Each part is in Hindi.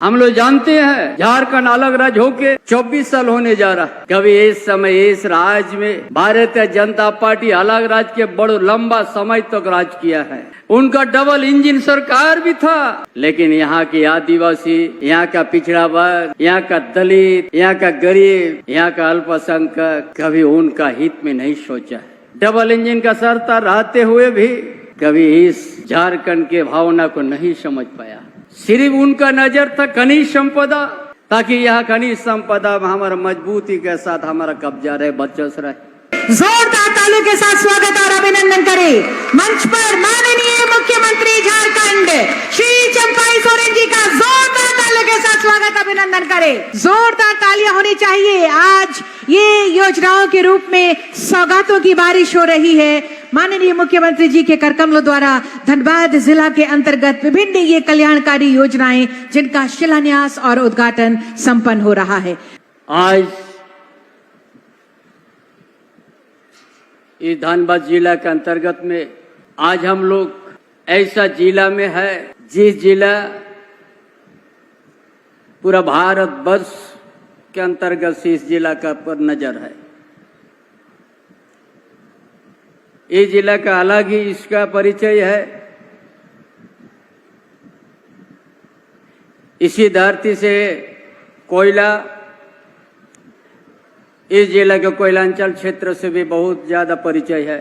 हम लोग जानते हैं झारखंड अलग राज्य होके 24 साल होने जा रहा है। कभी इस समय इस राज्य में भारतीय जनता पार्टी अलग राज्य के बड़ो लंबा समय तक राज किया है। उनका डबल इंजन सरकार भी था, लेकिन यहाँ के आदिवासी, यहाँ का पिछड़ा वर्ग, यहाँ का दलित, यहाँ का गरीब, यहाँ का अल्पसंख्यक कभी उनका हित में नहीं सोचा। डबल इंजन का सरकार रहते हुए भी कभी इस झारखंड के भावना को नहीं समझ पाया। सिर्फ उनका नजर था खनिज संपदा, ताकि यह खनिज संपदा में हमारा मजबूती के साथ हमारा कब्जा रहे, वर्चस्व रहे। जोरदार तालियों के साथ स्वागत और अभिनंदन करें मंच पर माननीय मुख्यमंत्री झारखंड श्री चंपाई सोरेन जी का। जोरदार तालियों के साथ स्वागत अभिनंदन करें। जोरदार तालियां होनी चाहिए। आज ये योजनाओं के रूप में सौगातों की बारिश हो रही है। माननीय मुख्यमंत्री जी के करकमलों द्वारा धनबाद जिला के अंतर्गत विभिन्न ये कल्याणकारी योजनाएं जिनका शिलान्यास और उद्घाटन संपन्न हो रहा है। आज इस धनबाद जिला के अंतर्गत में आज हम लोग ऐसा जिला में है जिस जिला पूरा भारत वर्ष के अंतर्गत से इस जिला का पर नजर है। इस जिला का अलग ही इसका परिचय है। इसी धरती से कोयला, इस जिला के कोयलांचल क्षेत्र से भी बहुत ज्यादा परिचय है।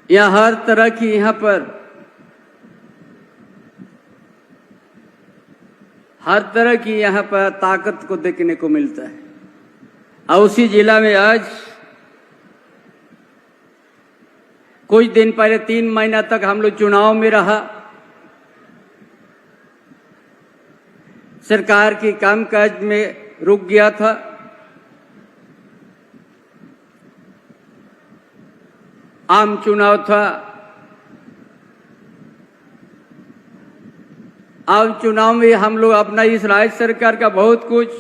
यहाँ हर तरह की यहाँ पर हर तरह की यहाँ पर ताकत को देखने को मिलता है। और उसी जिला में आज कुछ दिन पहले 3 महीना तक हम लोग चुनाव में रहा। सरकार की कामकाज में रुक गया था। आम चुनाव था। आम चुनाव में हम लोग अपना इस राज्य सरकार का बहुत कुछ,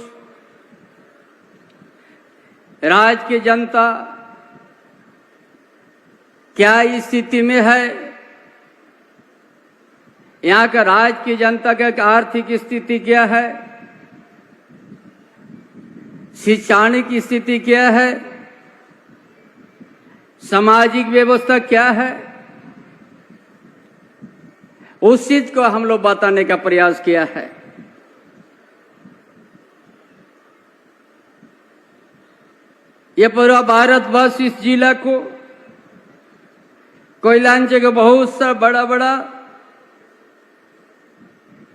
राज्य की जनता क्या स्थिति में है, यहाँ का राज्य की जनता का आर्थिक स्थिति क्या है, शैक्षणिक स्थिति क्या है, सामाजिक व्यवस्था क्या है, उस चीज को हम लोग बताने का प्रयास किया है। यह पूरा भारतवर्ष इस जिला को कोयलांचल का बहुत सा बड़ा बड़ा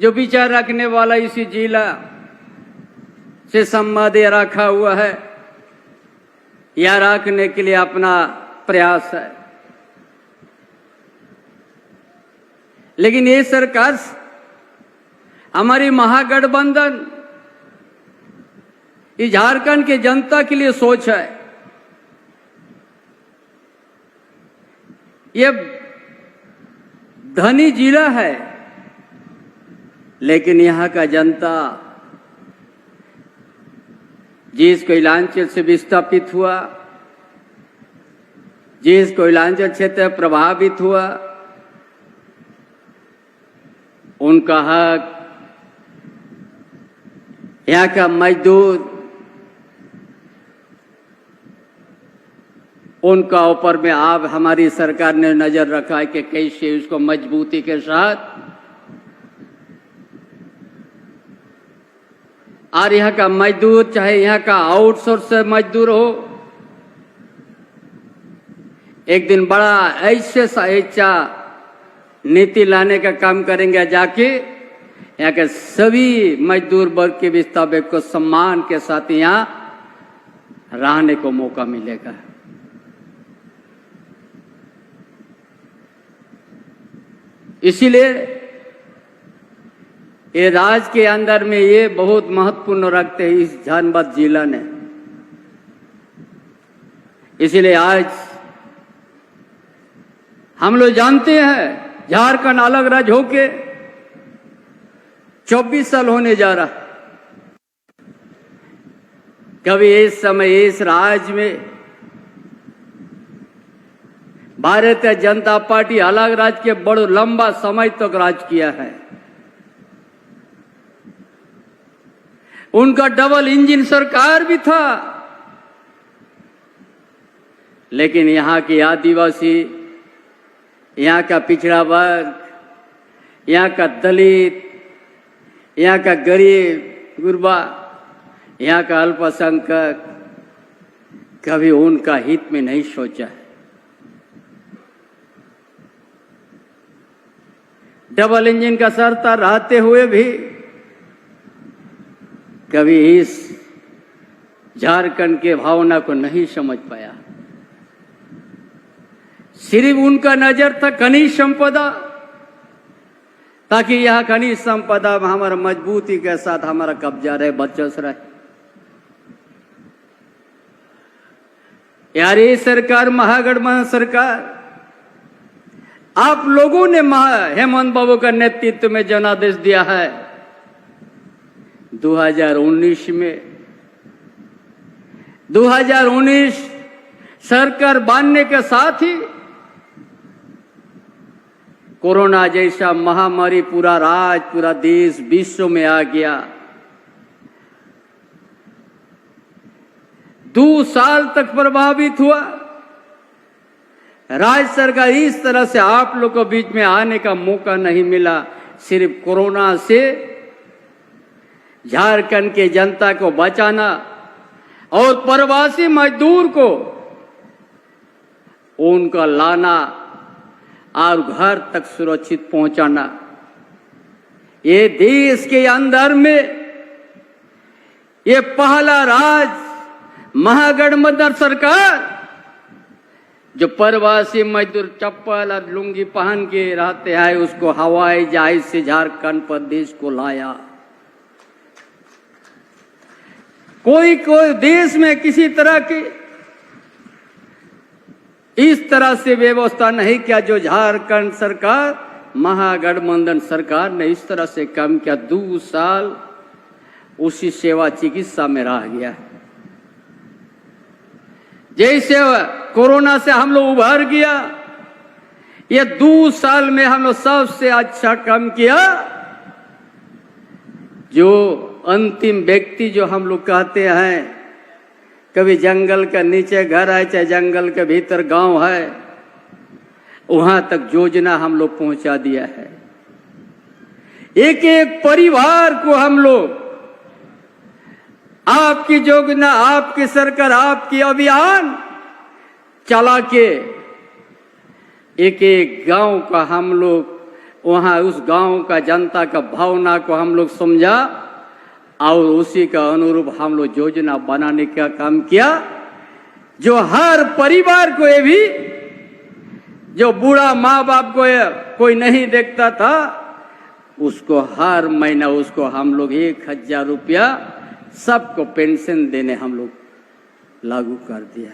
जो विचार रखने वाला इसी जिला से संबंध रखा हुआ है या रखने के लिए अपना प्रयास है। लेकिन ये सरकार हमारी महागठबंधन इस झारखंड के जनता के लिए सोच है। ये धनी जिला है, लेकिन यहाँ का जनता जिस कोयलांचल से विस्थापित हुआ, जिस कोयलांचल क्षेत्र प्रभावित हुआ, उनका हक, यहाँ का मजदूर, उनका ऊपर में आप हमारी सरकार ने नजर रखा है कि कैसे उसको मजबूती के साथ, और यहाँ का मजदूर चाहे यहाँ का आउटसोर्स मजदूर हो, एक दिन बड़ा ऐसे सहेचा नीति लाने का काम करेंगे, जाके यहाँ के सभी मजदूर वर्ग के विस्थापित को सम्मान के साथ यहाँ रहने को मौका मिलेगा। इसीलिए ये राज्य के अंदर में ये बहुत महत्वपूर्ण रखते हैं इस धनबाद जिला ने। इसीलिए आज हम लोग जानते हैं झारखंड अलग राज्य होके 24 साल होने जा रहा। कभी इस समय इस राज्य में भारतीय जनता पार्टी अलग राज्य के बड़ो लंबा समय तक राज किया है। उनका डबल इंजन सरकार भी था, लेकिन यहाँ के आदिवासी, यहाँ का पिछड़ा वर्ग, यहाँ का दलित, यहाँ का गरीब गुरबा, यहाँ का अल्पसंख्यक कभी उनका हित में नहीं सोचा है। डबल इंजन का सरकार रहते हुए भी कभी इस झारखंड के भावना को नहीं समझ पाया। सिर्फ उनका नजर था खनिज संपदा, ताकि यह खनिज संपदा में हमारा मजबूती के साथ हमारा कब्जा रहे, वर्चस्व रहे। यार ये सरकार महागठबंधन सरकार, आप लोगों ने हेमंत बाबू का नेतृत्व में जनादेश दिया है 2019 में। 2019 सरकार बनने के साथ ही कोरोना जैसा महामारी पूरा राज्य, पूरा देश, विश्व में आ गया। 2 साल तक प्रभावित हुआ। राज्य सरकार इस तरह से आप लोग को बीच में आने का मौका नहीं मिला। सिर्फ कोरोना से झारखंड के जनता को बचाना और प्रवासी मजदूर को उनका लाना और घर तक सुरक्षित पहुंचाना, ये देश के अंदर में ये पहला राज्य महागठबंधन सरकार जो प्रवासी मजदूर चप्पल और लुंगी पहन के रहते हैं, उसको हवाई जहाज से झारखंड प्रदेश को लाया। कोई देश में किसी तरह की इस तरह से व्यवस्था नहीं किया जो झारखंड सरकार, महागठबंधन सरकार ने इस तरह से काम किया। 2 साल उसी सेवा चिकित्सा में रह गया। जैसे कोरोना से हम लोग उभर गया, ये 2 साल में हम लोग सबसे अच्छा काम किया। जो अंतिम व्यक्ति जो हम लोग कहते हैं, कभी जंगल के नीचे घर है, चाहे जंगल के भीतर गांव है, वहां तक योजना हम लोग पहुंचा दिया है। एक एक परिवार को हम लोग आपकी योजना, आपकी सरकार, आपकी अभियान चला के एक एक गांव का हम लोग वहां उस गांव का जनता का भावना को हम लोग समझा और उसी का अनुरूप हम लोग योजना बनाने का काम किया। जो हर परिवार को, ये भी जो बूढ़ा माँ बाप को कोई नहीं देखता था, उसको हर महीना उसको हम लोग 1000 रुपया सबको पेंशन देने हम लोग लागू कर दिया।